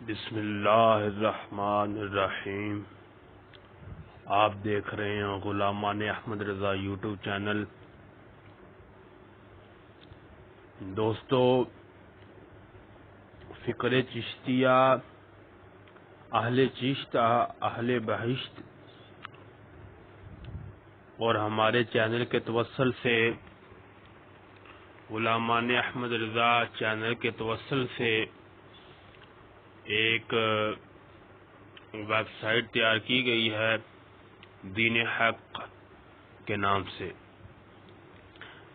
بسم اللہ الرحمن الرحیم۔ آپ دیکھ رہے ہیں غلامان احمد رضا یوٹیوب چینل۔ دوستو، فکر چشتیہ، اہل چشت، اہل بہشت اور ہمارے چینل کے توسل سے، غلامان احمد رضا چینل کے توسل سے ایک ویب سائٹ تیار کی گئی ہے دین حق کے نام سے،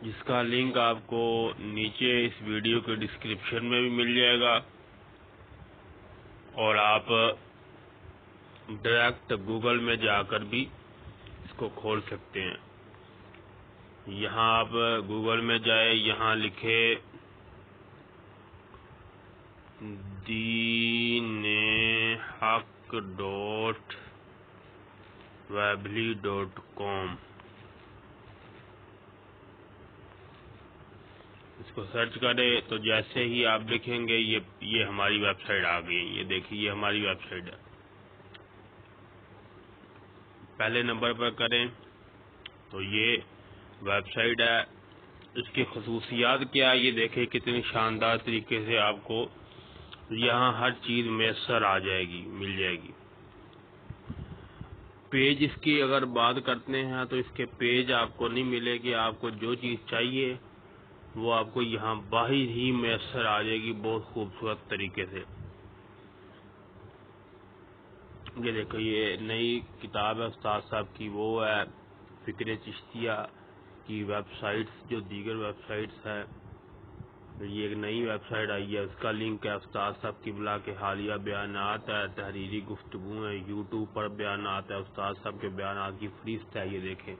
جس کا لنک آپ کو نیچے اس ویڈیو کے ڈسکرپشن میں بھی مل جائے گا، اور آپ ڈائریکٹ گوگل میں جا کر بھی اس کو کھول سکتے ہیں۔ یہاں آپ گوگل میں جائے، یہاں لکھے دین حق .weebly.com، اس کو سرچ کرے تو جیسے ہی آپ لکھیں گے یہ ہماری ویب سائٹ آ گئی۔ یہ دیکھیے، یہ ہماری ویب سائٹ ہے۔ پہلے نمبر پر کریں تو یہ ویب سائٹ ہے۔ اس کی خصوصیات کیا ہے یہ دیکھیں، کتنی شاندار طریقے سے آپ کو یہاں ہر چیز میسر آ جائے گی، مل جائے گی۔ پیج اس کی اگر بات کرتے ہیں تو اس کے پیج آپ کو نہیں ملے گی، آپ کو جو چیز چاہیے وہ آپ کو یہاں باہر ہی میسر آ جائے گی، بہت خوبصورت طریقے سے۔ یہ دیکھو، یہ نئی کتاب ہے استاد صاحب کی، وہ ہے فکر چشتیہ کی ویب سائٹس، جو دیگر ویب سائٹس ہے۔ یہ ایک نئی ویب سائٹ آئی ہے، اس کا لنک ہے استاد صاحب قبلہ کے حالیہ بیانات ہے، تحریری گفتگو ہے، یوٹیوب پر بیانات ہے، استاد صاحب کے بیانات کی فہرست ہے۔ یہ دیکھیں،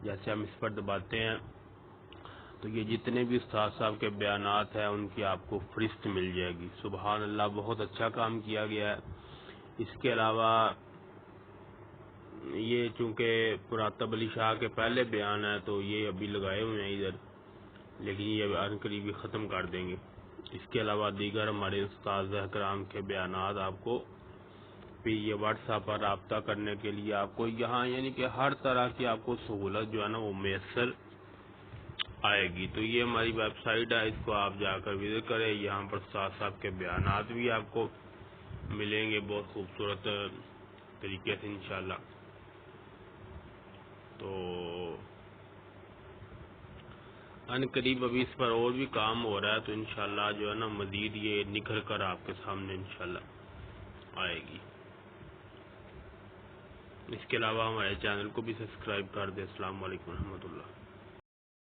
جیسے ہم اس پر دباتے ہیں تو یہ جتنے بھی استاد صاحب کے بیانات ہیں ان کی آپ کو فہرست مل جائے گی۔ سبحان اللہ، بہت اچھا کام کیا گیا ہے۔ اس کے علاوہ یہ چونکہ مراتب علی شاہ کے پہلے بیان ہے تو یہ ابھی لگائے ہوئے ہیں ادھر، لیکن یہ ان قریب ہی ختم کر دیں گے۔ اس کے علاوہ دیگر ہمارے استاد کرام کے بیانات آپ کو پھر یہ واٹس ایپ پر رابطہ کرنے کے لیے آپ کو یہاں، یعنی کہ ہر طرح کی آپ کو سہولت جو ہے نا وہ میسر آئے گی۔ تو یہ ہماری ویب سائٹ ہے، اس کو آپ جا کر وزٹ کریں۔ یہاں پر استاد صاحب کے بیانات بھی آپ کو ملیں گے بہت خوبصورت طریقے سے انشاءاللہ۔ تو ان قریب ابھی اس پر اور بھی کام ہو رہا ہے، تو انشاءاللہ جو ہے نا مزید یہ نکھر کر آپ کے سامنے انشاءاللہ آئے گی۔ اس کے علاوہ ہمارے چینل کو بھی سبسکرائب کر دیں۔ السلام علیکم ورحمۃ اللہ۔